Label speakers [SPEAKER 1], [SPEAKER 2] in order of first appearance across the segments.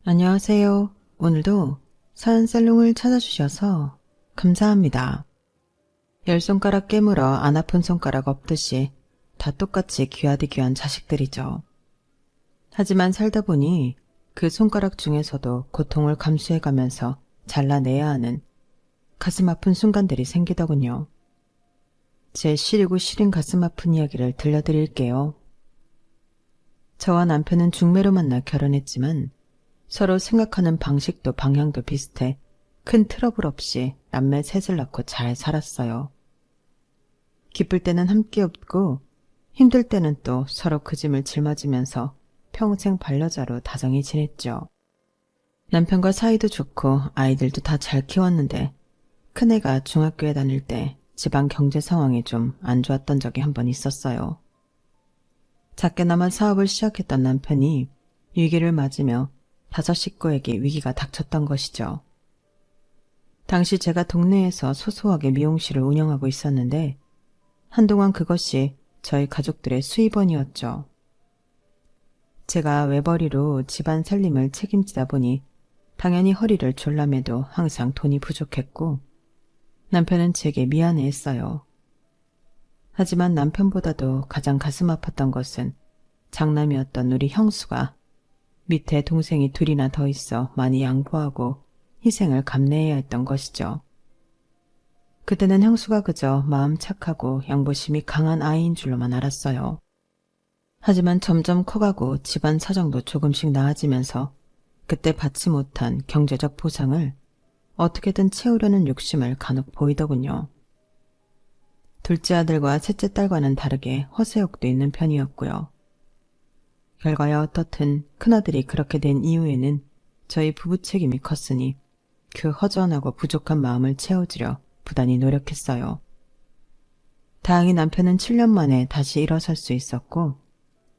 [SPEAKER 1] 안녕하세요. 오늘도 사연살롱을 찾아주셔서 감사합니다. 열 손가락 깨물어 안 아픈 손가락 없듯이 다 똑같이 귀하디 귀한 자식들이죠. 하지만 살다 보니 그 손가락 중에서도 고통을 감수해가면서 잘라내야 하는 가슴 아픈 순간들이 생기더군요. 제 시리고 시린 가슴 아픈 이야기를 들려드릴게요. 저와 남편은 중매로 만나 결혼했지만 서로 생각하는 방식도 방향도 비슷해 큰 트러블 없이 남매 셋을 낳고 잘 살았어요. 기쁠 때는 함께 웃고 힘들 때는 또 서로 그 짐을 짊어지면서 평생 반려자로 다정히 지냈죠. 남편과 사이도 좋고 아이들도 다 잘 키웠는데 큰애가 중학교에 다닐 때 집안 경제 상황이 좀 안 좋았던 적이 한 번 있었어요. 작게나마 사업을 시작했던 남편이 위기를 맞으며 5 식구에게 위기가 닥쳤던 것이죠. 당시 제가 동네에서 소소하게 미용실을 운영하고 있었는데 한동안 그것이 저희 가족들의 수입원이었죠. 제가 외벌이로 집안 살림을 책임지다 보니 당연히 허리를 졸라매도 항상 돈이 부족했고 남편은 제게 미안해했어요. 하지만 남편보다도 가장 가슴 아팠던 것은 장남이었던 우리 형수가 밑에 동생이 둘이나 더 있어 많이 양보하고 희생을 감내해야 했던 것이죠. 그때는 형수가 그저 마음 착하고 양보심이 강한 아이인 줄로만 알았어요. 하지만 점점 커가고 집안 사정도 조금씩 나아지면서 그때 받지 못한 경제적 보상을 어떻게든 채우려는 욕심을 간혹 보이더군요. 둘째 아들과 셋째 딸과는 다르게 허세욕도 있는 편이었고요. 결과야 어떻든 큰아들이 그렇게 된 이후에는 저희 부부 책임이 컸으니 그 허전하고 부족한 마음을 채워주려 부단히 노력했어요. 다행히 남편은 7년 만에 다시 일어설 수 있었고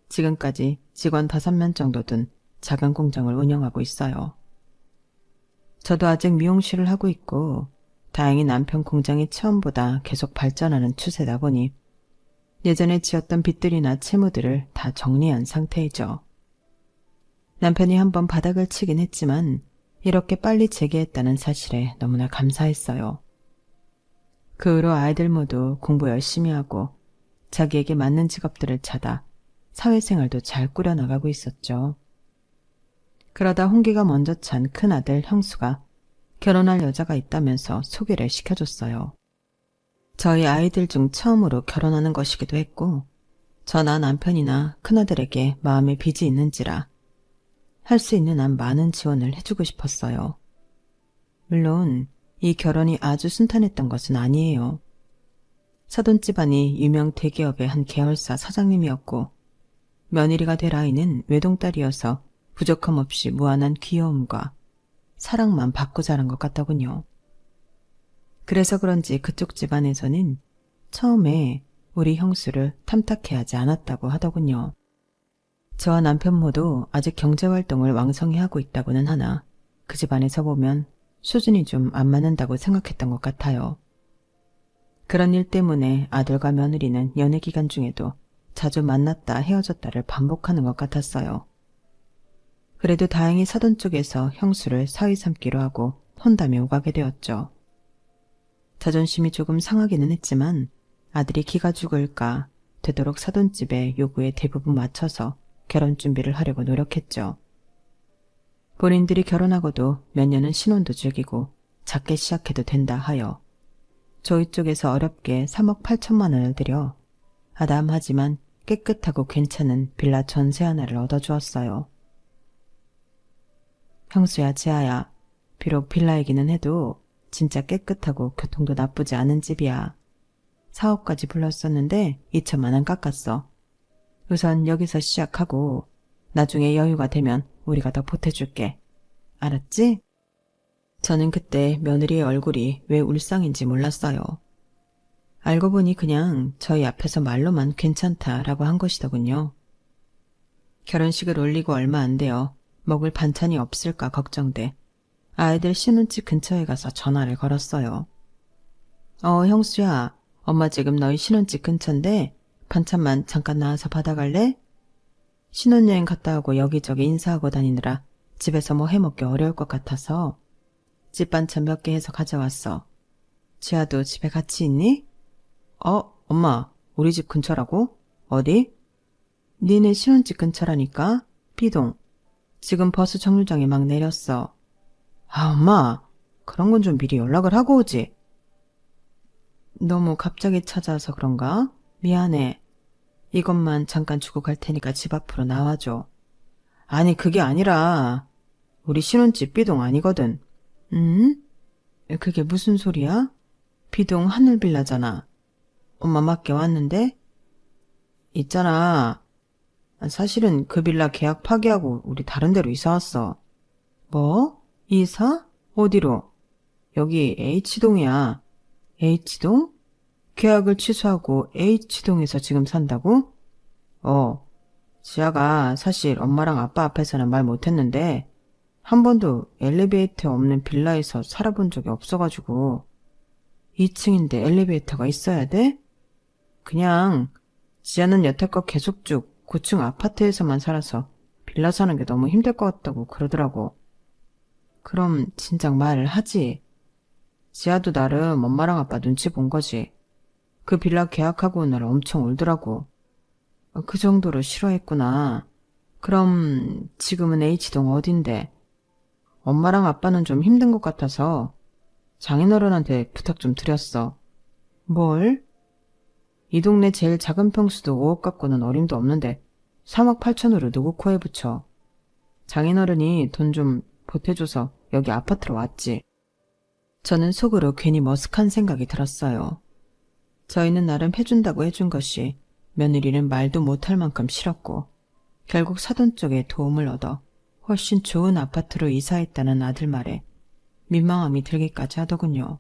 [SPEAKER 1] 지금까지 직원 5명 정도 둔 작은 공장을 운영하고 있어요. 저도 아직 미용실을 하고 있고 다행히 남편 공장이 처음보다 계속 발전하는 추세다 보니 예전에 지었던 빚들이나 채무들을 다 정리한 상태이죠. 남편이 한번 바닥을 치긴 했지만 이렇게 빨리 재개했다는 사실에 너무나 감사했어요. 그 후로 아이들 모두 공부 열심히 하고 자기에게 맞는 직업들을 찾아 사회생활도 잘 꾸려나가고 있었죠. 그러다 홍기가 먼저 찬 큰아들 형수가 결혼할 여자가 있다면서 소개를 시켜줬어요. 저희 아이들 중 처음으로 결혼하는 것이기도 했고 저나 남편이나 큰아들에게 마음의 빚이 있는지라 할 수 있는 한 많은 지원을 해주고 싶었어요. 물론 이 결혼이 아주 순탄했던 것은 아니에요. 사돈 집안이 유명 대기업의 한 계열사 사장님이었고 며느리가 될 아이는 외동딸이어서 부족함 없이 무한한 귀여움과 사랑만 받고 자란 것 같더군요. 그래서 그런지 그쪽 집안에서는 처음에 우리 형수를 탐탁해하지 않았다고 하더군요. 저와 남편 모두 아직 경제활동을 왕성히 하고 있다고는 하나 그 집안에서 보면 수준이 좀 안 맞는다고 생각했던 것 같아요. 그런 일 때문에 아들과 며느리는 연애 기간 중에도 자주 만났다 헤어졌다를 반복하는 것 같았어요. 그래도 다행히 사돈 쪽에서 형수를 사위 삼기로 하고 혼담에 오가게 되었죠. 자존심이 조금 상하기는 했지만 아들이 기가 죽을까 되도록 사돈집의 요구에 대부분 맞춰서 결혼 준비를 하려고 노력했죠. 본인들이 결혼하고도 몇 년은 신혼도 즐기고 작게 시작해도 된다 하여 저희 쪽에서 어렵게 3억 8천만 원을 들여 아담하지만 깨끗하고 괜찮은 빌라 전세 하나를 얻어주었어요. 형수야, 지아야, 비록 빌라이기는 해도 진짜 깨끗하고 교통도 나쁘지 않은 집이야. 사업까지 불렀었는데 2천만 원 깎았어. 우선 여기서 시작하고 나중에 여유가 되면 우리가 더 보태줄게. 알았지? 저는 그때 며느리의 얼굴이 왜 울상인지 몰랐어요. 알고 보니 그냥 저희 앞에서 말로만 괜찮다라고 한 것이더군요. 결혼식을 올리고 얼마 안 되어 먹을 반찬이 없을까 걱정돼 아이들 신혼집 근처에 가서 전화를 걸었어요. 형수야, 엄마 지금 너희 신혼집 근처인데 반찬만 잠깐 나와서 받아갈래? 신혼여행 갔다 오고 여기저기 인사하고 다니느라 집에서 뭐 해먹기 어려울 것 같아서 집 반찬 몇 개 해서 가져왔어. 지아도 집에 같이 있니? 엄마, 우리 집 근처라고? 어디? 니네 신혼집 근처라니까? B동. 지금 버스 정류장에 막 내렸어. 엄마, 그런 건 좀 미리 연락을 하고 오지. 너무 갑자기 찾아와서 그런가? 미안해. 이것만 잠깐 주고 갈 테니까 집 앞으로 나와줘. 아니, 그게 아니라 우리 신혼집 B동 아니거든. 그게 무슨 소리야? B동 하늘빌라잖아. 엄마 맞게 왔는데? 있잖아. 사실은 그 빌라 계약 파기하고 우리 다른 데로 이사 왔어. 뭐? 이사? 어디로? 여기 H동이야. H동? 계약을 취소하고 H동에서 지금 산다고? 지아가 사실 엄마랑 아빠 앞에서는 말 못했는데 한 번도 엘리베이터 없는 빌라에서 살아본 적이 없어가지고 2층인데 엘리베이터가 있어야 돼? 그냥 지아는 여태껏 계속 쭉 고층 아파트에서만 살아서 빌라 사는 게 너무 힘들 것 같다고 그러더라고. 그럼 진작 말을 하지. 지아도 나름 엄마랑 아빠 눈치 본 거지. 그 빌라 계약하고 온 날 엄청 울더라고. 그 정도로 싫어했구나. 그럼 지금은 H동 어딘데? 엄마랑 아빠는 좀 힘든 것 같아서 장인어른한테 부탁 좀 드렸어. 뭘? 이 동네 제일 작은 평수도 5억 갖고는 어림도 없는데 3억 8천으로 누구 코에 붙여. 장인어른이 돈 좀 보태줘서 여기 아파트로 왔지. 저는 속으로 괜히 머쓱한 생각이 들었어요. 저희는 나름 해준다고 해준 것이 며느리는 말도 못할 만큼 싫었고 결국 사돈 쪽에 도움을 얻어 훨씬 좋은 아파트로 이사했다는 아들 말에 민망함이 들기까지 하더군요.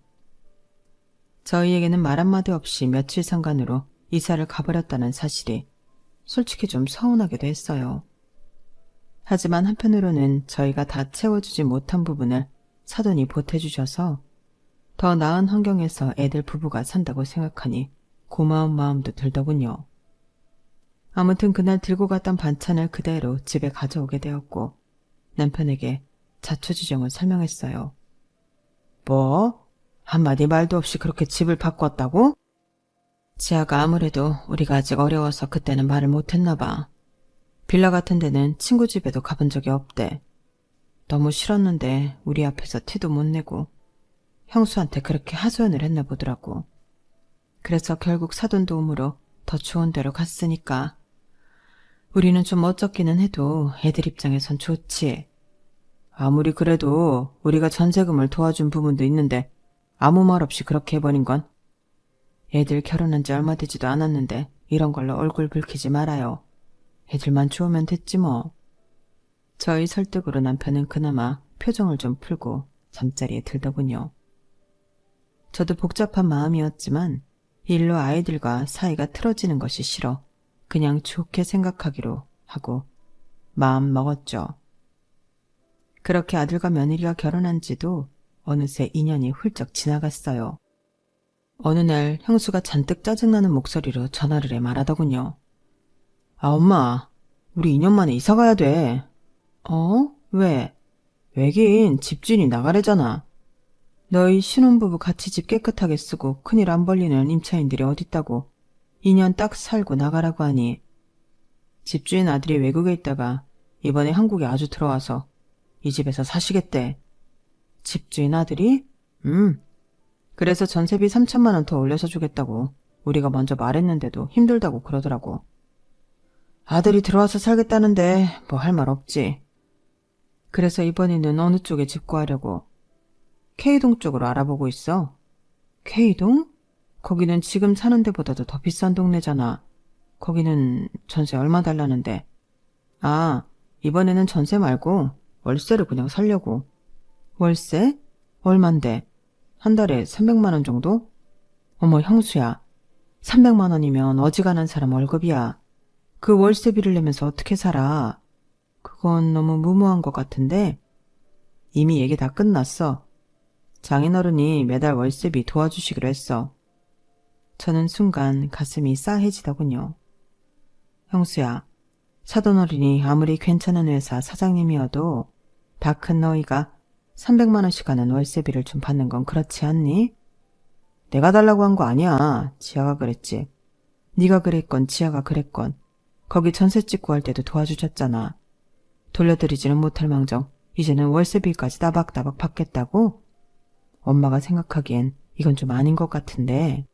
[SPEAKER 1] 저희에게는 말 한마디 없이 며칠 상간으로 이사를 가버렸다는 사실이 솔직히 좀 서운하기도 했어요. 하지만 한편으로는 저희가 다 채워주지 못한 부분을 사돈이 보태주셔서 더 나은 환경에서 애들 부부가 산다고 생각하니 고마운 마음도 들더군요. 아무튼 그날 들고 갔던 반찬을 그대로 집에 가져오게 되었고 남편에게 자초지종을 설명했어요. 뭐? 한마디 말도 없이 그렇게 집을 바꿨다고? 지아가 아무래도 우리가 아직 어려워서 그때는 말을 못했나 봐. 빌라 같은 데는 친구 집에도 가본 적이 없대. 너무 싫었는데 우리 앞에서 티도 못 내고 형수한테 그렇게 하소연을 했나 보더라고. 그래서 결국 사돈 도움으로 더 좋은 데로 갔으니까 우리는 좀 멋쩍기는 해도 애들 입장에선 좋지. 아무리 그래도 우리가 전세금을 도와준 부분도 있는데 아무 말 없이 그렇게 해버린 건 애들 결혼한 지 얼마 되지도 않았는데 이런 걸로 얼굴 붉히지 말아요. 애들만 좋으면 됐지 뭐. 저희 설득으로 남편은 그나마 표정을 좀 풀고 잠자리에 들더군요. 저도 복잡한 마음이었지만 일로 아이들과 사이가 틀어지는 것이 싫어 그냥 좋게 생각하기로 하고 마음 먹었죠. 그렇게 아들과 며느리가 결혼한 지도 어느새 2년이 훌쩍 지나갔어요. 어느 날 형수가 잔뜩 짜증나는 목소리로 전화를 해 말하더군요. 엄마, 우리 2년 만에 이사 가야 돼. 왜? 왜긴 집주인이 나가래잖아. 너희 신혼부부 같이 집 깨끗하게 쓰고 큰일 안 벌리는 임차인들이 어딨다고 2년 딱 살고 나가라고 하니 집주인 아들이 외국에 있다가 이번에 한국에 아주 들어와서 이 집에서 사시겠대. 집주인 아들이? 그래서 전세비 3천만 원 더 올려서 주겠다고 우리가 먼저 말했는데도 힘들다고 그러더라고. 아들이 들어와서 살겠다는데 뭐 할 말 없지. 그래서 이번에는 어느 쪽에 집 구하려고 K동 쪽으로 알아보고 있어. K동? 거기는 지금 사는 데보다도 더 비싼 동네잖아. 거기는 전세 얼마 달라는데. 이번에는 전세 말고 월세를 그냥 살려고. 월세? 얼만데? 한 달에 300만 원 정도? 어머 형수야. 300만 원이면 어지간한 사람 월급이야. 그 월세비를 내면서 어떻게 살아? 그건 너무 무모한 것 같은데. 이미 얘기 다 끝났어. 장인어른이 매달 월세비 도와주시기로 했어. 저는 순간 가슴이 싸해지더군요. 형수야, 사돈어른이 아무리 괜찮은 회사 사장님이어도 다 큰 너희가 300만 원씩 하는 월세비를 좀 받는 건 그렇지 않니? 내가 달라고 한 거 아니야. 지아가 그랬지. 네가 그랬건 지아가 그랬건 거기 전세 찍고 할 때도 도와주셨잖아. 돌려드리지는 못할 망정 이제는 월세비까지 따박따박 받겠다고? 엄마가 생각하기엔 이건 좀 아닌 것 같은데.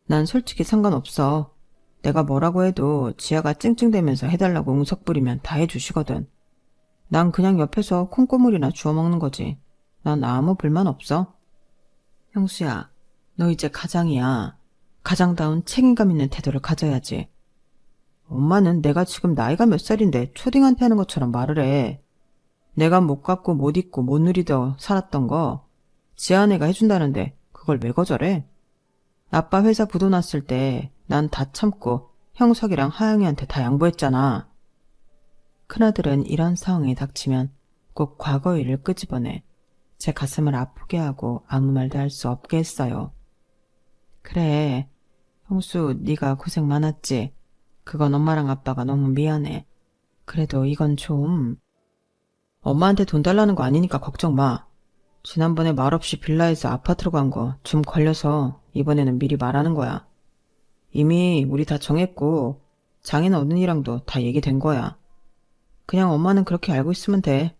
[SPEAKER 1] 난 솔직히 상관없어. 내가 뭐라고 해도 지아가 찡찡대면서 해달라고 웅석 부리면 다 해주시거든. 난 그냥 옆에서 콩고물이나 주워 먹는 거지. 난 아무 불만 없어. 형수야, 너 이제 가장이야. 가장다운 책임감 있는 태도를 가져야지. 엄마는 내가 지금 나이가 몇 살인데 초딩한테 하는 것처럼 말을 해. 내가 못 갖고 못 입고 못 누리더 살았던 거 지아내가 해준다는데 그걸 왜 거절해? 아빠 회사 부도 났을 때 난 다 참고 형석이랑 하영이한테 다 양보했잖아. 큰아들은 이런 상황이 닥치면 꼭 과거 일을 끄집어내 제 가슴을 아프게 하고 아무 말도 할 수 없게 했어요. 그래, 형수 네가 고생 많았지. 그건 엄마랑 아빠가 너무 미안해. 그래도 이건 좀... 엄마한테 돈 달라는 거 아니니까 걱정 마. 지난번에 말없이 빌라에서 아파트로 간 거 좀 걸려서 이번에는 미리 말하는 거야. 이미 우리 다 정했고 장인 어른이랑도 다 얘기된 거야. 그냥 엄마는 그렇게 알고 있으면 돼.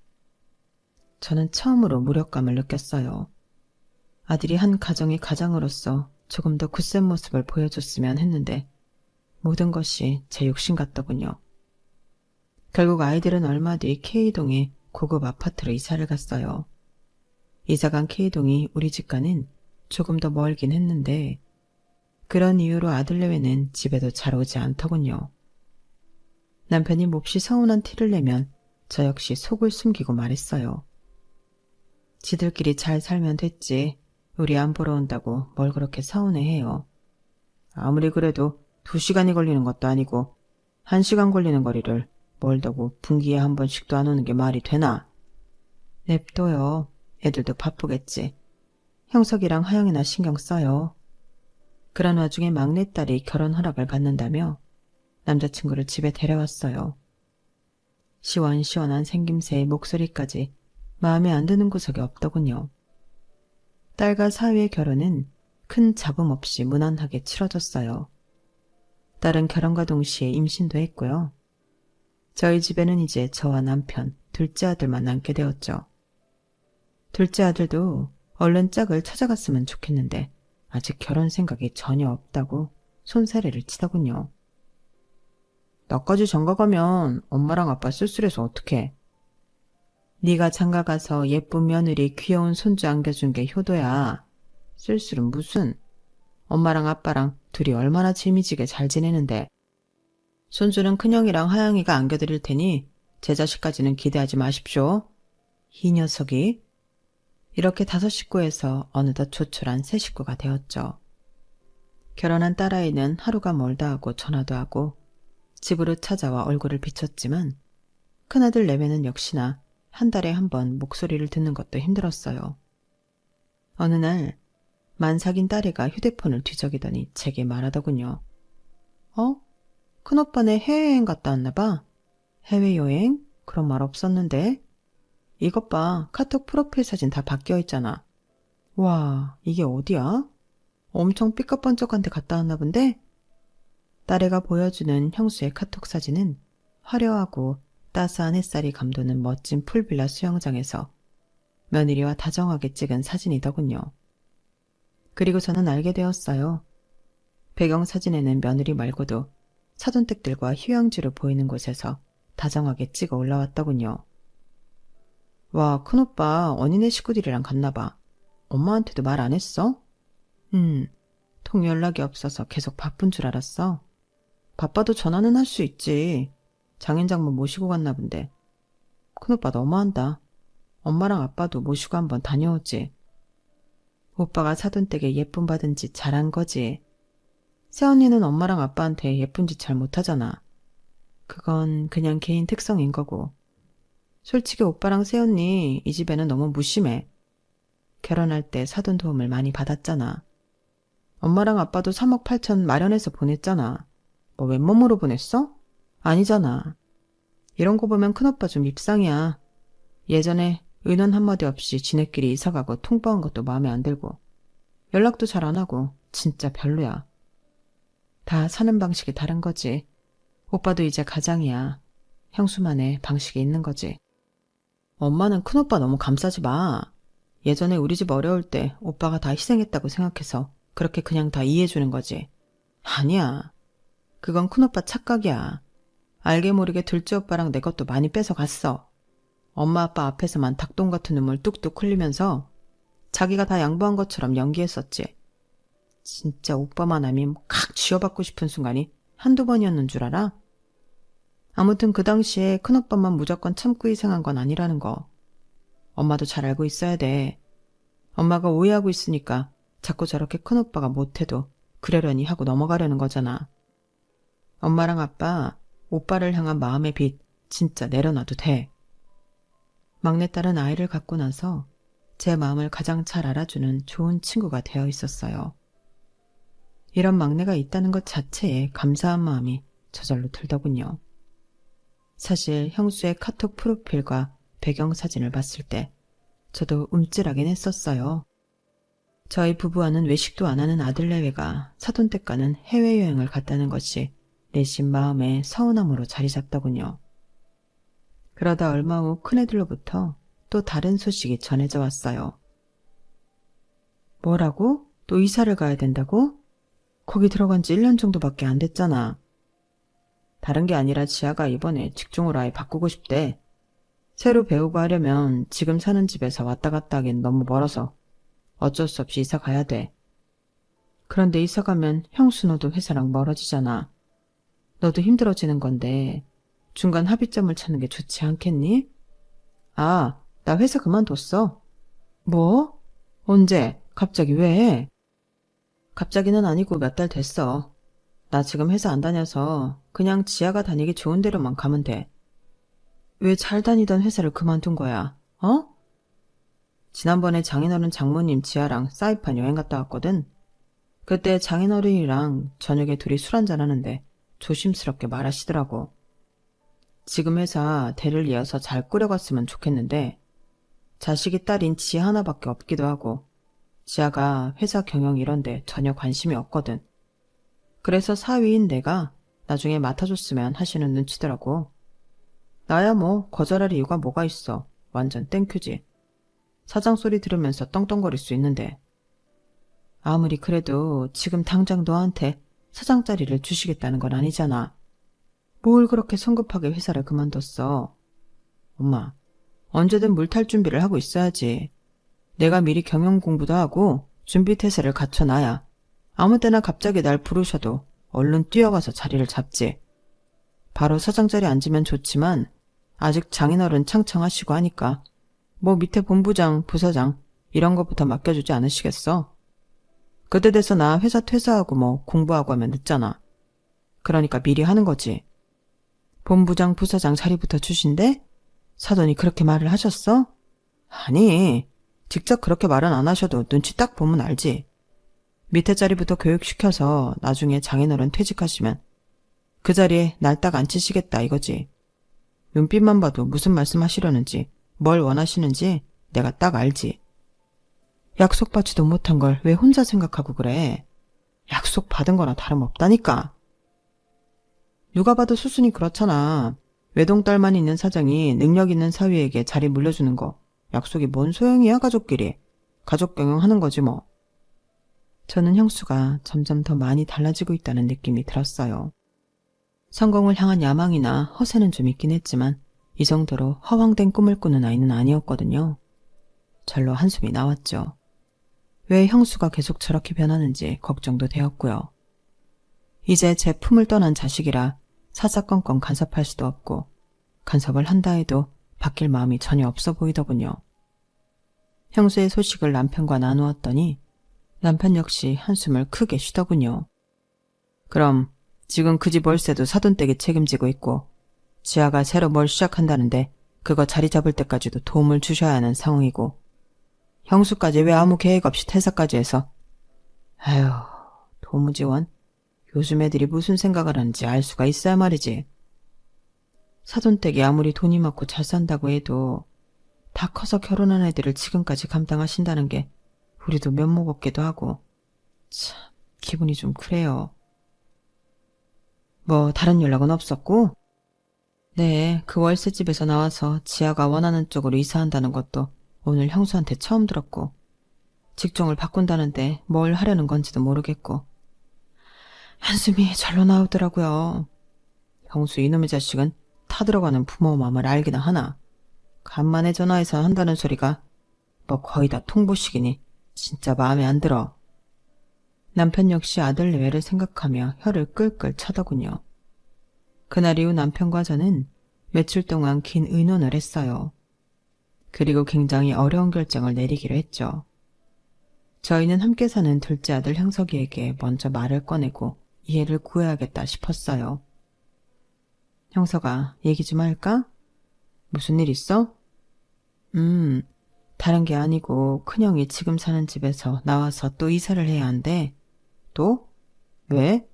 [SPEAKER 1] 저는 처음으로 무력감을 느꼈어요. 아들이 한 가정의 가장으로서 조금 더 굳센 모습을 보여줬으면 했는데 모든 것이 제 욕심 같더군요. 결국 아이들은 얼마 뒤 K동에 고급 아파트로 이사를 갔어요. 이사간 K동이 우리 집과는 조금 더 멀긴 했는데 그런 이유로 아들 내외는 집에도 잘 오지 않더군요. 남편이 몹시 서운한 티를 내면 저 역시 속을 숨기고 말했어요. 지들끼리 잘 살면 됐지. 우리 안 보러 온다고 뭘 그렇게 서운해해요. 아무리 그래도 2시간이 걸리는 것도 아니고 1시간 걸리는 거리를 멀다고 분기에 한 번씩도 안 오는 게 말이 되나? 냅둬요. 애들도 바쁘겠지. 형석이랑 하영이나 신경 써요. 그런 와중에 막내딸이 결혼 허락을 받는다며 남자친구를 집에 데려왔어요. 시원시원한 생김새의 목소리까지 마음에 안 드는 구석이 없더군요. 딸과 사위의 결혼은 큰 잡음 없이 무난하게 치러졌어요. 딸은 결혼과 동시에 임신도 했고요. 저희 집에는 이제 저와 남편, 둘째 아들만 남게 되었죠. 둘째 아들도 얼른 짝을 찾아갔으면 좋겠는데 아직 결혼 생각이 전혀 없다고 손사래를 치더군요. 나까지 장가가면 엄마랑 아빠 쓸쓸해서 어떡해. 네가 장가가서 예쁜 며느리 귀여운 손주 안겨준 게 효도야. 쓸쓸은 무슨. 엄마랑 아빠랑 둘이 얼마나 재미지게 잘 지내는데. 손주는 큰형이랑 하영이가 안겨드릴 테니 제 자식까지는 기대하지 마십시오. 이 녀석이. 이렇게 5식구에서 어느덧 조촐한 3식구가 되었죠. 결혼한 딸아이는 하루가 멀다 하고 전화도 하고 집으로 찾아와 얼굴을 비췄지만 큰아들 내외는 역시나 한 달에 한 번 목소리를 듣는 것도 힘들었어요. 어느 날 만삭인 딸애가 휴대폰을 뒤적이더니 제게 말하더군요. 큰오빠네 해외여행 갔다 왔나 봐. 해외여행? 그런 말 없었는데. 이것 봐, 카톡 프로필 사진 다 바뀌어 있잖아. 와, 이게 어디야? 엄청 삐까뻔쩍한 데 갔다 왔나 본데? 딸애가 보여주는 형수의 카톡 사진은 화려하고 따스한 햇살이 감도는 멋진 풀빌라 수영장에서 며느리와 다정하게 찍은 사진이더군요. 그리고 저는 알게 되었어요. 배경사진에는 며느리 말고도 사돈댁들과 휴양지로 보이는 곳에서 다정하게 찍어 올라왔더군요. 와, 큰오빠 언니네 식구들이랑 갔나봐. 엄마한테도 말 안 했어? 통 연락이 없어서 계속 바쁜 줄 알았어. 바빠도 전화는 할 수 있지. 장인장모 모시고 갔나 본데. 큰오빠 너무한다. 엄마랑 아빠도 모시고 한번 다녀오지. 오빠가 사돈댁에 예쁨 받은 짓 잘한 거지. 새언니는 엄마랑 아빠한테 예쁜 짓 잘 못하잖아. 그건 그냥 개인 특성인 거고. 솔직히 오빠랑 새언니 이 집에는 너무 무심해. 결혼할 때 사돈 도움을 많이 받았잖아. 엄마랑 아빠도 3억 8천 마련해서 보냈잖아. 뭐 웬몸으로 보냈어? 아니잖아. 이런 거 보면 큰오빠 좀 입상이야. 예전에 의논 한마디 없이 지네끼리 이사가고 통보한 것도 마음에 안 들고 연락도 잘 안 하고 진짜 별로야. 다 사는 방식이 다른 거지. 오빠도 이제 가장이야. 형수만의 방식이 있는 거지. 엄마는 큰오빠 너무 감싸지 마. 예전에 우리 집 어려울 때 오빠가 다 희생했다고 생각해서 그렇게 그냥 다 이해해주는 거지. 아니야. 그건 큰오빠 착각이야. 알게 모르게 둘째 오빠랑 내 것도 많이 뺏어갔어. 엄마 아빠 앞에서만 닭똥 같은 눈물 뚝뚝 흘리면서 자기가 다 양보한 것처럼 연기했었지. 진짜 오빠만 하면 칵 쥐어받고 싶은 순간이 한두 번이었는 줄 알아? 아무튼 그 당시에 큰오빠만 무조건 참고 희생한 건 아니라는 거. 엄마도 잘 알고 있어야 돼. 엄마가 오해하고 있으니까 자꾸 저렇게 큰오빠가 못해도 그러려니 하고 넘어가려는 거잖아. 엄마랑 아빠, 오빠를 향한 마음의 빚 진짜 내려놔도 돼. 막내딸은 아이를 갖고 나서 제 마음을 가장 잘 알아주는 좋은 친구가 되어 있었어요. 이런 막내가 있다는 것 자체에 감사한 마음이 저절로 들더군요. 사실 형수의 카톡 프로필과 배경사진을 봤을 때 저도 움찔하긴 했었어요. 저희 부부와는 외식도 안 하는 아들 내외가 사돈댁과는 해외여행을 갔다는 것이 내심 마음에 서운함으로 자리 잡더군요. 그러다 얼마 후 큰애들로부터 또 다른 소식이 전해져 왔어요. 뭐라고? 또 이사를 가야 된다고? 거기 들어간 지 1년 정도밖에 안 됐잖아. 다른 게 아니라 지아가 이번에 직종을 아예 바꾸고 싶대. 새로 배우고 하려면 지금 사는 집에서 왔다 갔다 하긴 너무 멀어서 어쩔 수 없이 이사 가야 돼. 그런데 이사 가면 형수 너도 회사랑 멀어지잖아. 너도 힘들어지는 건데 중간 합의점을 찾는 게 좋지 않겠니? 아, 나 회사 그만뒀어. 뭐? 언제? 갑자기 왜? 갑자기는 아니고 몇 달 됐어. 나 지금 회사 안 다녀서 그냥 지아가 다니기 좋은 데로만 가면 돼. 왜 잘 다니던 회사를 그만둔 거야? 어? 지난번에 장인어른 장모님 지아랑 사이판 여행 갔다 왔거든. 그때 장인어른이랑 저녁에 둘이 술 한잔 하는데 조심스럽게 말하시더라고. 지금 회사 대를 이어서 잘 꾸려갔으면 좋겠는데 자식이 딸인 지아 하나밖에 없기도 하고 지아가 회사 경영 이런데 전혀 관심이 없거든. 그래서 사위인 내가 나중에 맡아줬으면 하시는 눈치더라고. 나야 뭐 거절할 이유가 뭐가 있어. 완전 땡큐지. 사장 소리 들으면서 떵떵거릴 수 있는데. 아무리 그래도 지금 당장 너한테 사장 자리를 주시겠다는 건 아니잖아. 뭘 그렇게 성급하게 회사를 그만뒀어. 엄마, 언제든 물탈 준비를 하고 있어야지. 내가 미리 경영 공부도 하고 준비 태세를 갖춰놔야 아무 때나 갑자기 날 부르셔도 얼른 뛰어가서 자리를 잡지. 바로 사장 자리 앉으면 좋지만 아직 장인어른 창창하시고 하니까 뭐 밑에 본부장, 부사장 이런 것부터 맡겨주지 않으시겠어? 그때 돼서 나 회사 퇴사하고 뭐 공부하고 하면 늦잖아. 그러니까 미리 하는 거지. 본부장, 부사장 자리부터 주신대? 사돈이 그렇게 말을 하셨어? 아니, 직접 그렇게 말은 안 하셔도 눈치 딱 보면 알지. 밑에 자리부터 교육시켜서 나중에 장인어른 퇴직하시면 그 자리에 날 딱 앉히시겠다 이거지. 눈빛만 봐도 무슨 말씀 하시려는지 뭘 원하시는지 내가 딱 알지. 약속받지도 못한 걸 왜 혼자 생각하고 그래. 약속 받은 거나 다름없다니까. 누가 봐도 수순이 그렇잖아. 외동딸만 있는 사장이 능력 있는 사위에게 자리 물려주는 거. 약속이 뭔 소용이야 가족끼리. 가족 경영하는 거지 뭐. 저는 형수가 점점 더 많이 달라지고 있다는 느낌이 들었어요. 성공을 향한 야망이나 허세는 좀 있긴 했지만 이 정도로 허황된 꿈을 꾸는 아이는 아니었거든요. 절로 한숨이 나왔죠. 왜 형수가 계속 저렇게 변하는지 걱정도 되었고요. 이제 제 품을 떠난 자식이라 사사건건 간섭할 수도 없고 간섭을 한다 해도 바뀔 마음이 전혀 없어 보이더군요. 형수의 소식을 남편과 나누었더니 남편 역시 한숨을 크게 쉬더군요. 그럼 지금 그 집 월세도 사돈댁이 책임지고 있고 지아가 새로 뭘 시작한다는데 그거 자리 잡을 때까지도 도움을 주셔야 하는 상황이고 형수까지 왜 아무 계획 없이 퇴사까지 해서 아휴, 도무지원 요즘 애들이 무슨 생각을 하는지 알 수가 있어야 말이지. 사돈댁이 아무리 돈이 많고 잘 산다고 해도 다 커서 결혼한 애들을 지금까지 감당하신다는 게 우리도 면목 없기도 하고 참 기분이 좀 그래요. 뭐 다른 연락은 없었고? 네, 그 월세집에서 나와서 지아가 원하는 쪽으로 이사한다는 것도 오늘 형수한테 처음 들었고 직종을 바꾼다는데 뭘 하려는 건지도 모르겠고 한숨이 절로 나오더라고요. 형수 이놈의 자식은 타들어가는 부모 마음을 알기나 하나. 간만에 전화해서 한다는 소리가 뭐 거의 다 통보식이니 진짜 마음에 안 들어. 남편 역시 아들 내외를 생각하며 혀를 끌끌 차더군요. 그날 이후 남편과 저는 며칠 동안 긴 의논을 했어요. 그리고 굉장히 어려운 결정을 내리기로 했죠. 저희는 함께 사는 둘째 아들 형석이에게 먼저 말을 꺼내고 이해를 구해야겠다 싶었어요. 형석아, 얘기 좀 할까? 무슨 일 있어? 다른 게 아니고 큰형이 지금 사는 집에서 나와서 또 이사를 해야 한대. 또? 왜?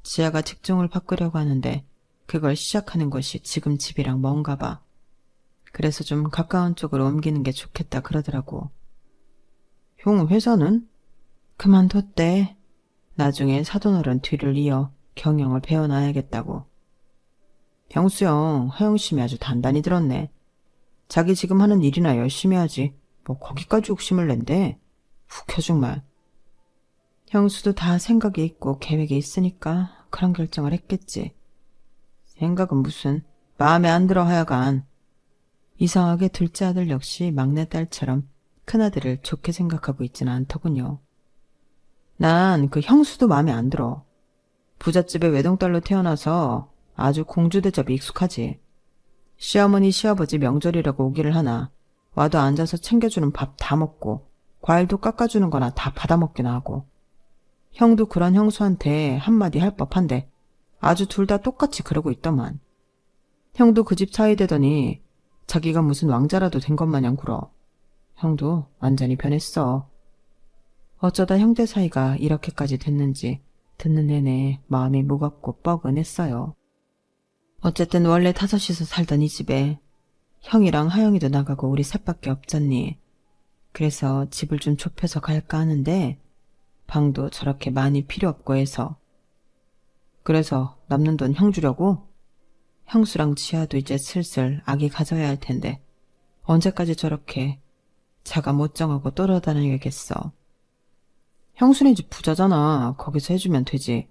[SPEAKER 1] 지아가 직종을 바꾸려고 하는데 그걸 시작하는 곳이 지금 집이랑 먼가 봐. 그래서 좀 가까운 쪽으로 옮기는 게 좋겠다 그러더라고. 형 회사는? 그만뒀대. 나중에 사돈어른 뒤를 이어 경영을 배워놔야겠다고. 형수형, 허영심이 아주 단단히 들었네. 자기 지금 하는 일이나 열심히 하지. 뭐 거기까지 욕심을 낸대. 훅혀 정말. 형수도 다 생각이 있고 계획이 있으니까 그런 결정을 했겠지. 생각은 무슨, 마음에 안 들어 하여간. 이상하게 둘째 아들 역시 막내딸처럼 큰아들을 좋게 생각하고 있지는 않더군요. 난 그 형수도 마음에 안 들어. 부잣집의 외동딸로 태어나서 아주 공주대접이 익숙하지. 시어머니 시아버지 명절이라고 오기를 하나 와도 앉아서 챙겨주는 밥 다 먹고 과일도 깎아주는 거나 다 받아먹기나 하고. 형도 그런 형수한테 한마디 할 법한데 아주 둘 다 똑같이 그러고 있더만. 형도 그 집 사위 되더니 자기가 무슨 왕자라도 된 것 마냥 굴어. 형도 완전히 변했어. 어쩌다 형제 사이가 이렇게까지 됐는지 듣는 내내 마음이 무겁고 뻐근했어요. 어쨌든 원래 5이서 살던 이 집에 형이랑 하영이도 나가고 우리 셋밖에 없잖니. 그래서 집을 좀 좁혀서 갈까 하는데 방도 저렇게 많이 필요 없고 해서. 그래서 남는 돈 형 주려고? 형수랑 지아도 이제 슬슬 아기 가져야 할 텐데 언제까지 저렇게 자가 못 정하고 떠돌아다녀야겠어. 형수네 집 부자잖아. 거기서 해주면 되지.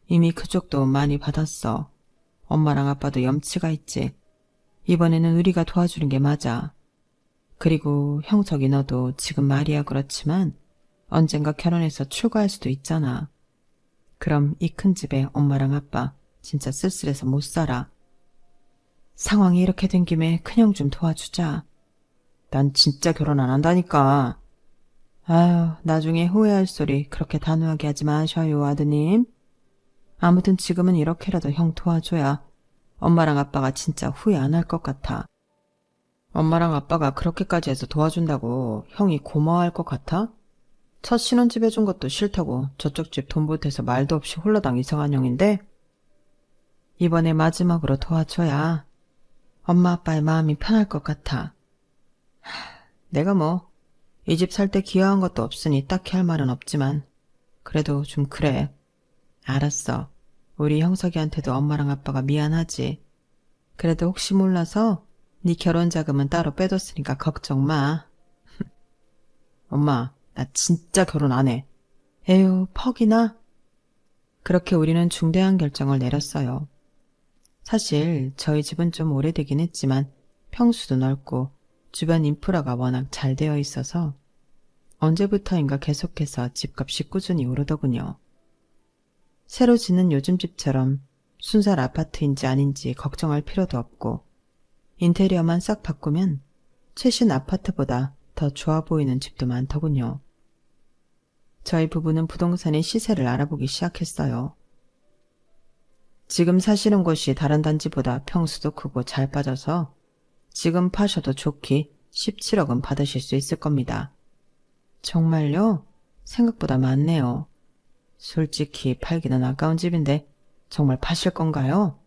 [SPEAKER 1] 이미 그쪽도 많이 받았어. 엄마랑 아빠도 염치가 있지. 이번에는 우리가 도와주는 게 맞아. 그리고 형석이 너도 지금 말이야 그렇지만 언젠가 결혼해서 출가할 수도 있잖아. 그럼 이 큰 집에 엄마랑 아빠 진짜 쓸쓸해서 못 살아. 상황이 이렇게 된 김에 큰형 좀 도와주자. 난 진짜 결혼 안 한다니까. 아유, 나중에 후회할 소리 그렇게 단호하게 하지 마셔요, 아드님. 아무튼 지금은 이렇게라도 형 도와줘야 엄마랑 아빠가 진짜 후회 안 할 것 같아. 엄마랑 아빠가 그렇게까지 해서 도와준다고 형이 고마워할 것 같아? 첫 신혼집 해준 것도 싫다고 저쪽 집 돈 보태서 말도 없이 홀라당 이상한 형인데? 이번에 마지막으로 도와줘야 엄마 아빠의 마음이 편할 것 같아. 내가 뭐 이 집 살 때 기여한 것도 없으니 딱히 할 말은 없지만 그래도 좀 그래. 알았어. 우리 형석이한테도 엄마랑 아빠가 미안하지. 그래도 혹시 몰라서 네 결혼 자금은 따로 빼뒀으니까 걱정 마. 엄마, 나 진짜 결혼 안 해. 에휴, 퍽이나? 그렇게 우리는 중대한 결정을 내렸어요. 사실 저희 집은 좀 오래되긴 했지만 평수도 넓고 주변 인프라가 워낙 잘 되어 있어서 언제부터인가 계속해서 집값이 꾸준히 오르더군요. 새로 짓는 요즘 집처럼 순살 아파트인지 아닌지 걱정할 필요도 없고 인테리어만 싹 바꾸면 최신 아파트보다 더 좋아 보이는 집도 많더군요. 저희 부부는 부동산의 시세를 알아보기 시작했어요. 지금 사시는 곳이 다른 단지보다 평수도 크고 잘 빠져서 지금 파셔도 좋기 17억은 받으실 수 있을 겁니다. 정말요? 생각보다 많네요. 솔직히 팔기는 아까운 집인데 정말 파실 건가요?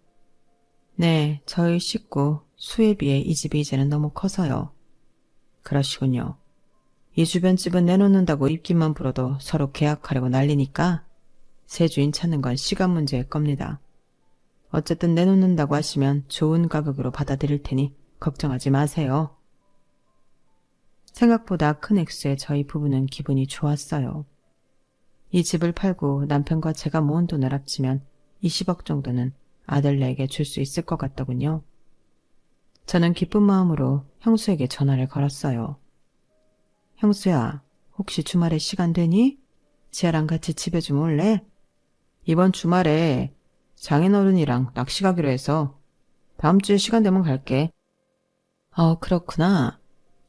[SPEAKER 1] 네, 저희 식구 수에 비해 이 집이 이제는 너무 커서요. 그러시군요. 이 주변 집은 내놓는다고 입김만 불어도 서로 계약하려고 난리니까 새 주인 찾는 건 시간 문제일 겁니다. 어쨌든 내놓는다고 하시면 좋은 가격으로 받아들일 테니 걱정하지 마세요. 생각보다 큰 액수에 저희 부부는 기분이 좋았어요. 이 집을 팔고 남편과 제가 모은 돈을 합치면 20억 정도는 아들네에게 줄 수 있을 것 같더군요. 저는 기쁜 마음으로 형수에게 전화를 걸었어요. 형수야, 혹시 주말에 시간 되니? 지아랑 같이 집에 좀 올래? 이번 주말에 장인어른이랑 낚시 가기로 해서 다음 주에 시간 되면 갈게. 그렇구나.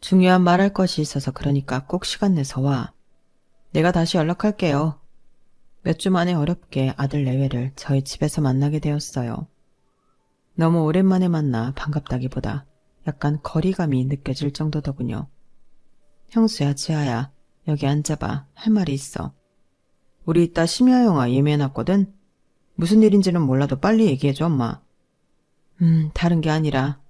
[SPEAKER 1] 중요한 말할 것이 있어서 그러니까 꼭 시간 내서 와. 내가 다시 연락할게요. 몇 주 만에 어렵게 아들 내외를 저희 집에서 만나게 되었어요. 너무 오랜만에 만나 반갑다기보다 약간 거리감이 느껴질 정도더군요. 형수야, 지아야, 여기 앉아봐. 할 말이 있어. 우리 이따 심야 영화 예매해놨거든? 무슨 일인지는 몰라도 빨리 얘기해줘, 엄마. 다른 게 아니라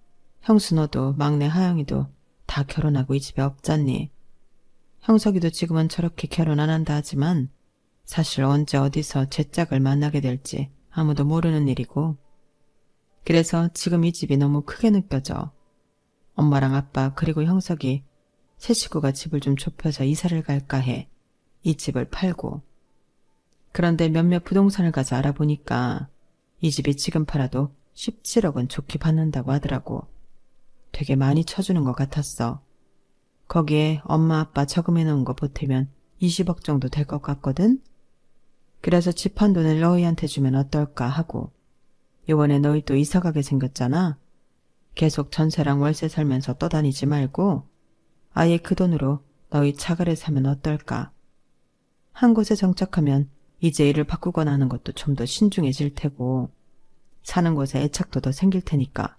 [SPEAKER 1] 형수 너도 막내 하영이도 다 결혼하고 이 집에 없잖니. 형석이도 지금은 저렇게 결혼 안 한다 하지만 사실 언제 어디서 제 짝을 만나게 될지 아무도 모르는 일이고, 그래서 지금 이 집이 너무 크게 느껴져. 엄마랑 아빠 그리고 형석이 세 식구가 집을 좀 좁혀서 이사를 갈까 해. 이 집을 팔고. 그런데 몇몇 부동산을 가서 알아보니까 이 집이 지금 팔아도 17억은 좋게 받는다고 하더라고. 되게 많이 쳐주는 것 같았어. 거기에 엄마 아빠 저금해놓은 거 보태면 20억 정도 될 것 같거든? 그래서 집 한 돈을 너희한테 주면 어떨까 하고. 요번에 너희 또 이사가게 생겼잖아. 계속 전세랑 월세 살면서 떠다니지 말고 아예 그 돈으로 너희 차가를 사면 어떨까? 한 곳에 정착하면 이제 일을 바꾸거나 하는 것도 좀 더 신중해질 테고 사는 곳에 애착도 더 생길 테니까.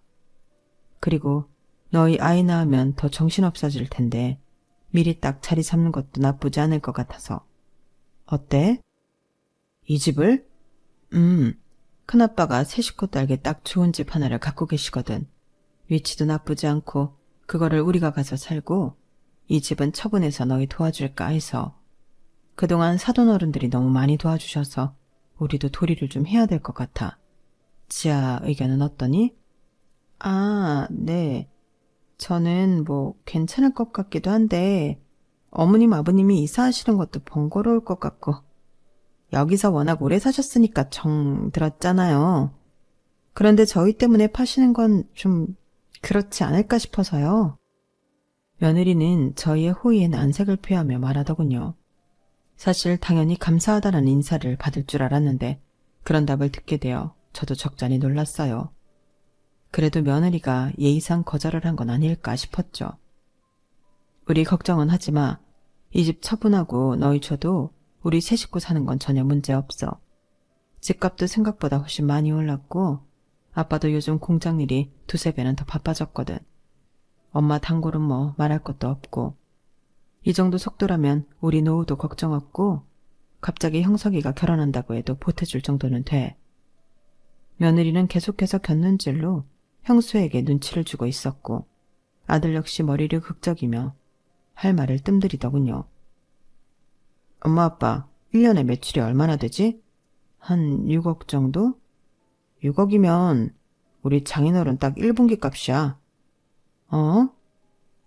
[SPEAKER 1] 그리고 너희 아이 낳으면 더 정신없어질 텐데 미리 딱 자리 잡는 것도 나쁘지 않을 것 같아서. 어때? 이 집을? 큰아빠가 세 식구 딸게 딱 좋은 집 하나를 갖고 계시거든. 위치도 나쁘지 않고 그거를 우리가 가서 살고 이 집은 처분해서 너희 도와줄까 해서. 그동안 사돈 어른들이 너무 많이 도와주셔서 우리도 도리를 좀 해야 될 것 같아. 지아 의견은 어떠니? 네. 저는 괜찮을 것 같기도 한데 어머님 아버님이 이사하시는 것도 번거로울 것 같고 여기서 워낙 오래 사셨으니까 정 들었잖아요. 그런데 저희 때문에 파시는 건 좀 그렇지 않을까 싶어서요. 며느리는 저희의 호의에 난색을 표하며 말하더군요. 사실 당연히 감사하다는 인사를 받을 줄 알았는데 그런 답을 듣게 되어 저도 적잖이 놀랐어요. 그래도 며느리가 예의상 거절을 한 건 아닐까 싶었죠. 우리 걱정은 하지 마. 이 집 처분하고 너희 줘도 우리 세 식구 사는 건 전혀 문제 없어. 집값도 생각보다 훨씬 많이 올랐고 아빠도 요즘 공장 일이 두세 배는 더 바빠졌거든. 엄마 단골은 말할 것도 없고. 이 정도 속도라면 우리 노후도 걱정 없고 갑자기 형석이가 결혼한다고 해도 보태줄 정도는 돼. 며느리는 계속해서 곁눈질로 형수에게 눈치를 주고 있었고 아들 역시 머리를 극적이며 할 말을 뜸들이더군요. 엄마 아빠 1년에 매출이 얼마나 되지? 한 6억 정도? 6억이면 우리 장인어른 딱 1분기 값이야.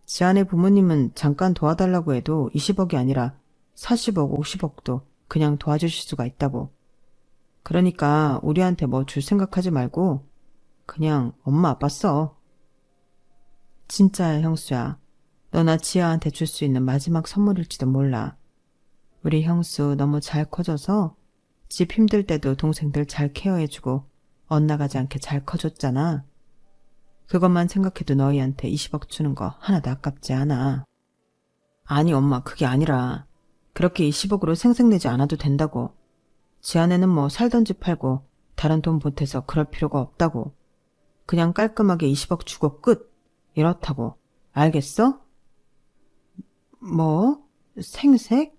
[SPEAKER 1] 지아네 부모님은 잠깐 도와달라고 해도 20억이 아니라 40억, 50억도 그냥 도와주실 수가 있다고. 그러니까 우리한테 줄 생각하지 말고 그냥 엄마 아빠 써. 진짜야 형수야. 너나 지아한테 줄 수 있는 마지막 선물일지도 몰라. 우리 형수 너무 잘 커져서 집 힘들 때도 동생들 잘 케어해주고 엇나가지 않게 잘 커줬잖아. 그것만 생각해도 너희한테 20억 주는 거 하나도 아깝지 않아. 아니 엄마 그게 아니라 그렇게 20억으로 생색내지 않아도 된다고. 지아내는 살던 집 팔고 다른 돈 보태서 그럴 필요가 없다고. 그냥 깔끔하게 20억 주고 끝. 이렇다고. 알겠어? 생색?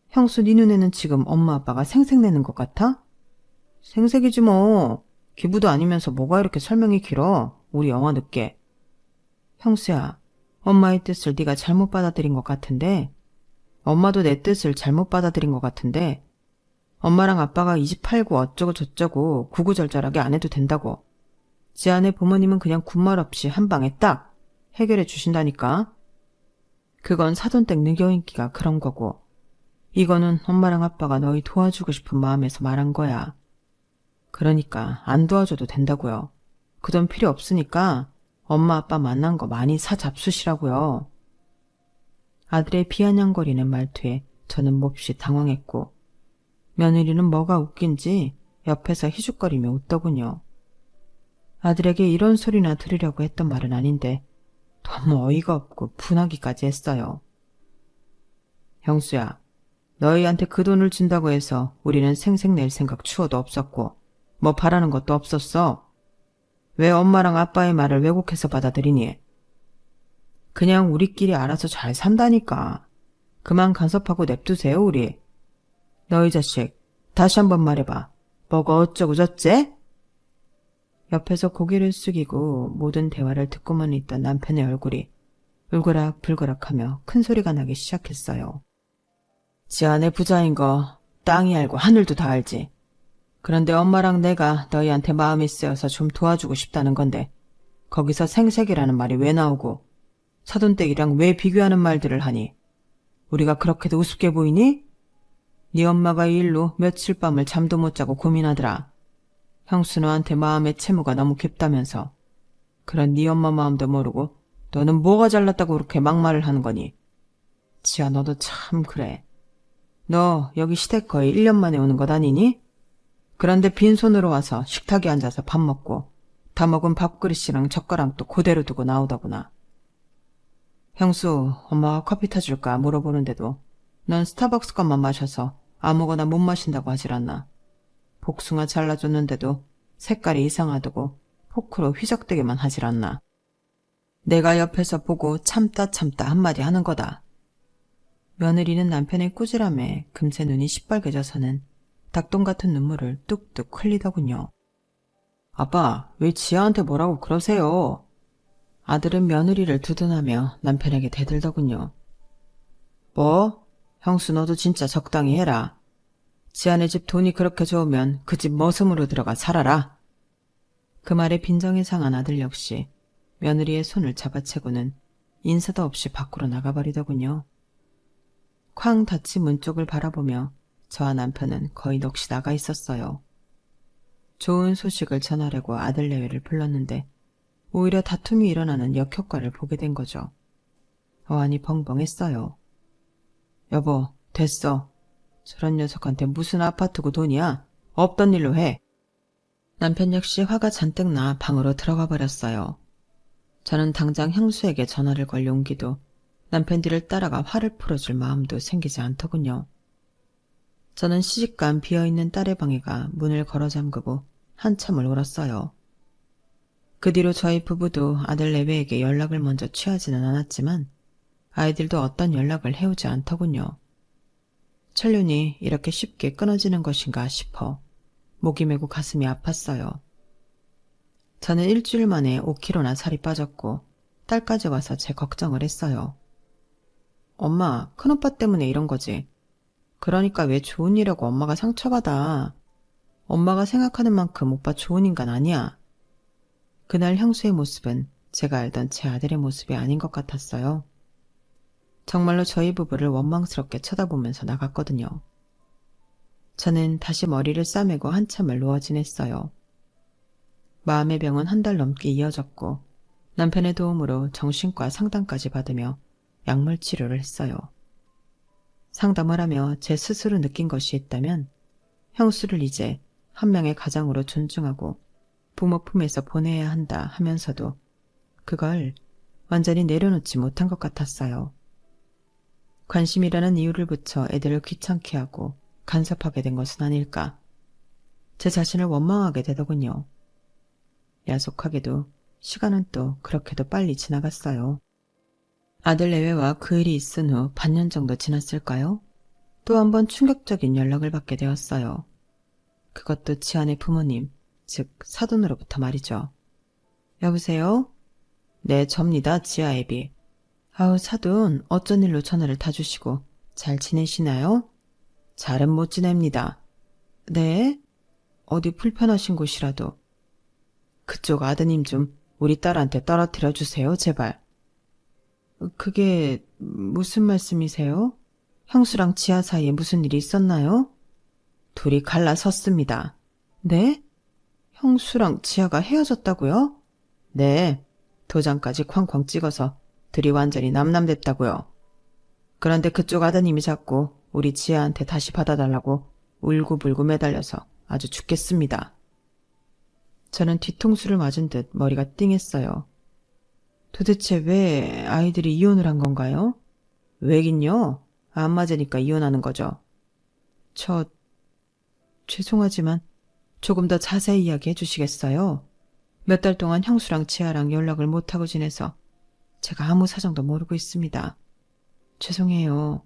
[SPEAKER 1] 형수 네 눈에는 지금 엄마 아빠가 생색내는 것 같아? 생색이지 뭐. 기부도 아니면서 뭐가 이렇게 설명이 길어. 우리 영화 늦게. 형수야, 엄마의 뜻을 네가 잘못 받아들인 것 같은데, 엄마도 내 뜻을 잘못 받아들인 것 같은데, 엄마랑 아빠가 이 집 팔고 어쩌고 저쩌고 구구절절하게 안 해도 된다고. 지안의 부모님은 그냥 군말 없이 한 방에 딱 해결해 주신다니까. 그건 사돈댁 느껴인기가 그런 거고, 이거는 엄마랑 아빠가 너희 도와주고 싶은 마음에서 말한 거야. 그러니까 안 도와줘도 된다고요. 그 돈 필요 없으니까 엄마 아빠 만난 거 많이 사 잡수시라고요. 아들의 비아냥거리는 말투에 저는 몹시 당황했고, 며느리는 뭐가 웃긴지 옆에서 희죽거리며 웃더군요. 아들에게 이런 소리나 들으려고 했던 말은 아닌데 너무 어이가 없고 분하기까지 했어요. 형수야, 너희한테 그 돈을 준다고 해서 우리는 생색 낼 생각 추워도 없었고 뭐 바라는 것도 없었어. 왜 엄마랑 아빠의 말을 왜곡해서 받아들이니? 그냥 우리끼리 알아서 잘 산다니까. 그만 간섭하고 냅두세요, 우리. 너희 자식, 다시 한번 말해봐. 뭐가 어쩌고 저째? 옆에서 고개를 숙이고 모든 대화를 듣고만 있던 남편의 얼굴이 울그락불그락하며 큰 소리가 나기 시작했어요. 지안의 부자인 거 땅이 알고 하늘도 다 알지. 그런데 엄마랑 내가 너희한테 마음이 쓰여서 좀 도와주고 싶다는 건데 거기서 생색이라는 말이 왜 나오고 사돈댁이랑 왜 비교하는 말들을 하니? 우리가 그렇게도 우습게 보이니? 네 엄마가 이 일로 며칠 밤을 잠도 못 자고 고민하더라. 형수 너한테 마음의 채무가 너무 깊다면서. 그런 네 엄마 마음도 모르고 너는 뭐가 잘났다고 그렇게 막말을 하는 거니? 지아 너도 참 그래. 너 여기 시댁 거의 1년 만에 오는 것 아니니? 그런데 빈손으로 와서 식탁에 앉아서 밥 먹고 다 먹은 밥그릇이랑 젓가락도 그대로 두고 나오더구나. 형수, 엄마가 커피 타줄까 물어보는데도 넌 스타벅스 것만 마셔서 아무거나 못 마신다고 하질 않나. 복숭아 잘라줬는데도 색깔이 이상하다고 포크로 휘적대기만 하질 않나. 내가 옆에서 보고 참다 한마디 하는 거다. 며느리는 남편의 꾸지람에 금세 눈이 시뻘개져서는 닭똥 같은 눈물을 뚝뚝 흘리더군요. 아빠, 왜 지아한테 뭐라고 그러세요? 아들은 며느리를 두둔하며 남편에게 대들더군요. 뭐? 형수 너도 진짜 적당히 해라. 지안의 집 돈이 그렇게 좋으면 그 집 머슴으로 들어가 살아라. 그 말에 빈정이 상한 아들 역시 며느리의 손을 잡아채고는 인사도 없이 밖으로 나가버리더군요. 쾅 닫힌 문 쪽을 바라보며 저와 남편은 거의 넋이 나가 있었어요. 좋은 소식을 전하려고 아들 내외를 불렀는데 오히려 다툼이 일어나는 역효과를 보게 된 거죠. 어안이 벙벙했어요. 여보, 됐어. 저런 녀석한테 무슨 아파트고 돈이야? 없던 일로 해. 남편 역시 화가 잔뜩 나 방으로 들어가 버렸어요. 저는 당장 형수에게 전화를 걸 용기도 남편 뒤를 따라가 화를 풀어줄 마음도 생기지 않더군요. 저는 시집간 비어있는 딸의 방에 가 문을 걸어 잠그고 한참을 울었어요. 그 뒤로 저희 부부도 아들 내외에게 연락을 먼저 취하지는 않았지만 아이들도 어떤 연락을 해오지 않더군요. 천륜이 이렇게 쉽게 끊어지는 것인가 싶어 목이 메고 가슴이 아팠어요. 저는 일주일 만에 5kg나 살이 빠졌고 딸까지 와서 제 걱정을 했어요. 엄마, 큰오빠 때문에 이런 거지. 그러니까 왜 좋은 일하고 엄마가 상처받아. 엄마가 생각하는 만큼 오빠 좋은 인간 아니야. 그날 형수의 모습은 제가 알던 제 아들의 모습이 아닌 것 같았어요. 정말로 저희 부부를 원망스럽게 쳐다보면서 나갔거든요. 저는 다시 머리를 싸매고 한참을 누워 지냈어요. 마음의 병은 한 달 넘게 이어졌고 남편의 도움으로 정신과 상담까지 받으며 약물 치료를 했어요. 상담을 하며 제 스스로 느낀 것이 있다면 형수를 이제 한 명의 가장으로 존중하고 부모 품에서 보내야 한다 하면서도 그걸 완전히 내려놓지 못한 것 같았어요. 관심이라는 이유를 붙여 애들을 귀찮게 하고 간섭하게 된 것은 아닐까. 제 자신을 원망하게 되더군요. 야속하게도 시간은 또 그렇게도 빨리 지나갔어요. 아들 내외와 그 일이 있은 후 반년 정도 지났을까요? 또 한 번 충격적인 연락을 받게 되었어요. 그것도 지안의 부모님, 즉 사돈으로부터 말이죠. 여보세요? 네, 접니다. 지아 애비. 아우, 사돈, 어쩐 일로 전화를 다 주시고 잘 지내시나요? 잘은 못 지냅니다. 네? 어디 불편하신 곳이라도. 그쪽 아드님 좀 우리 딸한테 떨어뜨려 주세요, 제발. 그게 무슨 말씀이세요? 형수랑 지아 사이에 무슨 일이 있었나요? 둘이 갈라섰습니다. 네? 형수랑 지아가 헤어졌다고요? 네. 도장까지 쾅쾅 찍어서 둘이 완전히 남남됐다고요. 그런데 그쪽 아드님이 자꾸 우리 지아한테 다시 받아달라고 울고불고 매달려서 아주 죽겠습니다. 저는 뒤통수를 맞은 듯 머리가 띵했어요. 도대체 왜 아이들이 이혼을 한 건가요? 왜긴요? 안 맞으니까 이혼하는 거죠. 죄송하지만 조금 더 자세히 이야기해 주시겠어요? 몇 달 동안 형수랑 지아랑 연락을 못하고 지내서 제가 아무 사정도 모르고 있습니다. 죄송해요.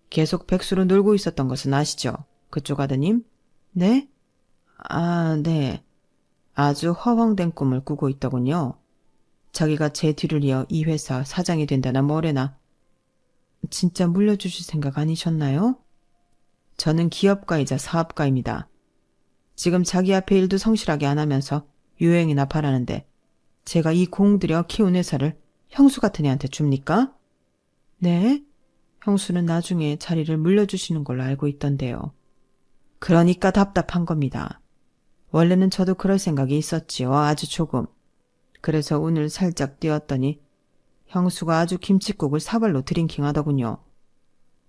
[SPEAKER 1] 계속 백수로 놀고 있었던 것은 아시죠? 그쪽 아드님? 네? 아, 네. 아주 허황된 꿈을 꾸고 있더군요. 자기가 제 뒤를 이어 이 회사 사장이 된다나 뭐래나. 진짜 물려주실 생각 아니셨나요? 저는 기업가이자 사업가입니다. 지금 자기 앞에 일도 성실하게 안 하면서 유행이나 바라는데 제가 이 공 들여 키운 회사를 형수 같은 애한테 줍니까? 네? 형수는 나중에 자리를 물려주시는 걸로 알고 있던데요. 그러니까 답답한 겁니다. 원래는 저도 그럴 생각이 있었지요. 아주 조금. 그래서 오늘 살짝 뛰었더니 형수가 아주 김칫국을 사발로 드링킹하더군요.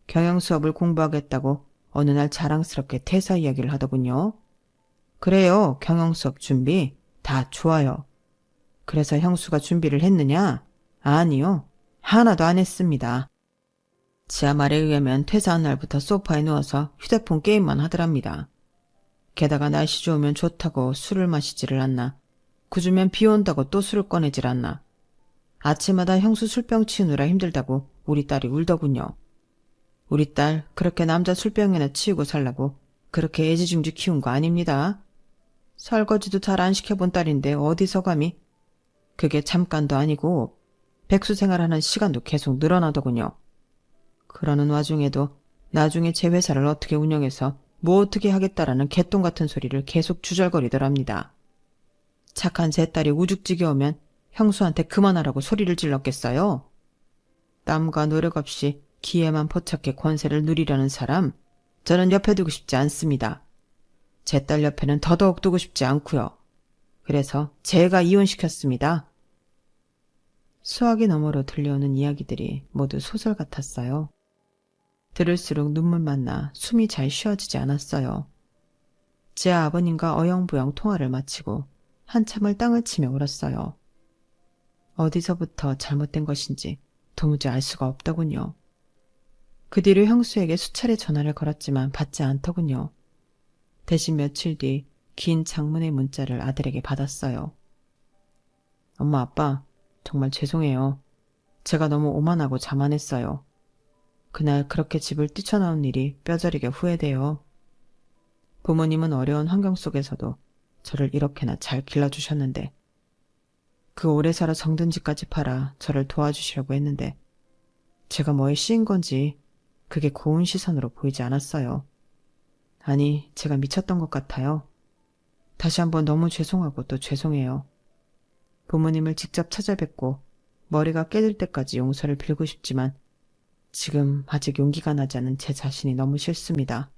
[SPEAKER 1] 경영수업을 공부하겠다고 어느 날 자랑스럽게 퇴사 이야기를 하더군요. 그래요. 경영수업 준비 다 좋아요. 그래서 형수가 준비를 했느냐? 아니요. 하나도 안 했습니다. 지아 말에 의하면 퇴사한 날부터 소파에 누워서 휴대폰 게임만 하더랍니다. 게다가 날씨 좋으면 좋다고 술을 마시지를 않나. 그주면 비 온다고 또 술을 꺼내질 않나. 아침마다 형수 술병 치우느라 힘들다고 우리 딸이 울더군요. 우리 딸 그렇게 남자 술병이나 치우고 살라고 그렇게 애지중지 키운 거 아닙니다. 설거지도 잘 안 시켜본 딸인데 어디서 감히. 그게 잠깐도 아니고 백수 생활하는 시간도 계속 늘어나더군요. 그러는 와중에도 나중에 제 회사를 어떻게 운영해서 뭐 어떻게 하겠다라는 개똥 같은 소리를 계속 주절거리더랍니다. 착한 제 딸이 우죽지겨우면 형수한테 그만하라고 소리를 질렀겠어요? 땀과 노력 없이 기회만 포착해 권세를 누리려는 사람, 저는 옆에 두고 싶지 않습니다. 제 딸 옆에는 더더욱 두고 싶지 않고요. 그래서 제가 이혼시켰습니다. 수화기 너머로 들려오는 이야기들이 모두 소설 같았어요. 들을수록 눈물만 나 숨이 잘 쉬어지지 않았어요. 제 아버님과 어영부영 통화를 마치고 한참을 땅을 치며 울었어요. 어디서부터 잘못된 것인지 도무지 알 수가 없더군요. 그 뒤로 형수에게 수차례 전화를 걸었지만 받지 않더군요. 대신 며칠 뒤 긴 장문의 문자를 아들에게 받았어요. 엄마, 아빠, 정말 죄송해요. 제가 너무 오만하고 자만했어요. 그날 그렇게 집을 뛰쳐나온 일이 뼈저리게 후회돼요. 부모님은 어려운 환경 속에서도 저를 이렇게나 잘 길러주셨는데 그 오래 살아 정든 집까지 팔아 저를 도와주시려고 했는데 제가 뭐에 씌인 건지 그게 고운 시선으로 보이지 않았어요. 아니, 제가 미쳤던 것 같아요. 다시 한번 너무 죄송하고 또 죄송해요. 부모님을 직접 찾아뵙고 머리가 깨질 때까지 용서를 빌고 싶지만 지금 아직 용기가 나지 않은 제 자신이 너무 싫습니다.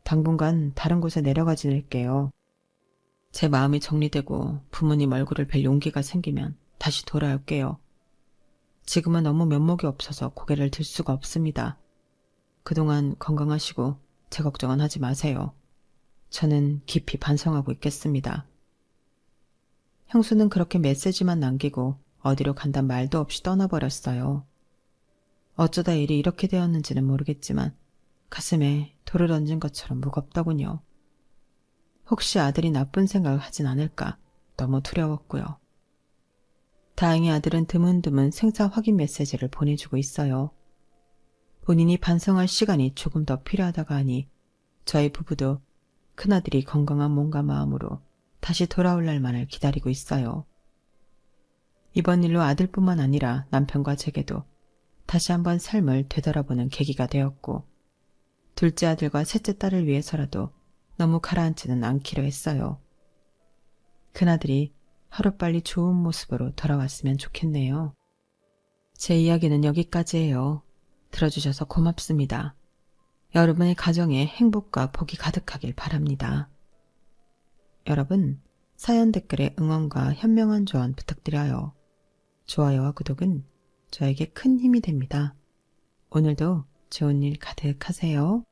[SPEAKER 1] 당분간 다른 곳에 내려가 지낼게요. 제 마음이 정리되고 부모님 얼굴을 뵐 용기가 생기면 다시 돌아올게요. 지금은 너무 면목이 없어서 고개를 들 수가 없습니다. 그동안 건강하시고 제 걱정은 하지 마세요. 저는 깊이 반성하고 있겠습니다. 형수는 그렇게 메시지만 남기고 어디로 간단 말도 없이 떠나버렸어요. 어쩌다 일이 이렇게 되었는지는 모르겠지만 가슴에 돌을 얹은 것처럼 무겁더군요. 혹시 아들이 나쁜 생각을 하진 않을까 너무 두려웠고요. 다행히 아들은 드문드문 생사 확인 메시지를 보내주고 있어요. 본인이 반성할 시간이 조금 더 필요하다가 하니 저희 부부도 큰아들이 건강한 몸과 마음으로 다시 돌아올 날만을 기다리고 있어요. 이번 일로 아들뿐만 아니라 남편과 제게도 다시 한번 삶을 되돌아보는 계기가 되었고, 둘째 아들과 셋째 딸을 위해서라도 너무 가라앉지는 않기로 했어요. 큰아들이 하루빨리 좋은 모습으로 돌아왔으면 좋겠네요. 제 이야기는 여기까지예요. 들어주셔서 고맙습니다. 여러분의 가정에 행복과 복이 가득하길 바랍니다. 여러분, 사연 댓글에 응원과 현명한 조언 부탁드려요. 좋아요와 구독은 저에게 큰 힘이 됩니다. 오늘도 좋은 일 가득하세요.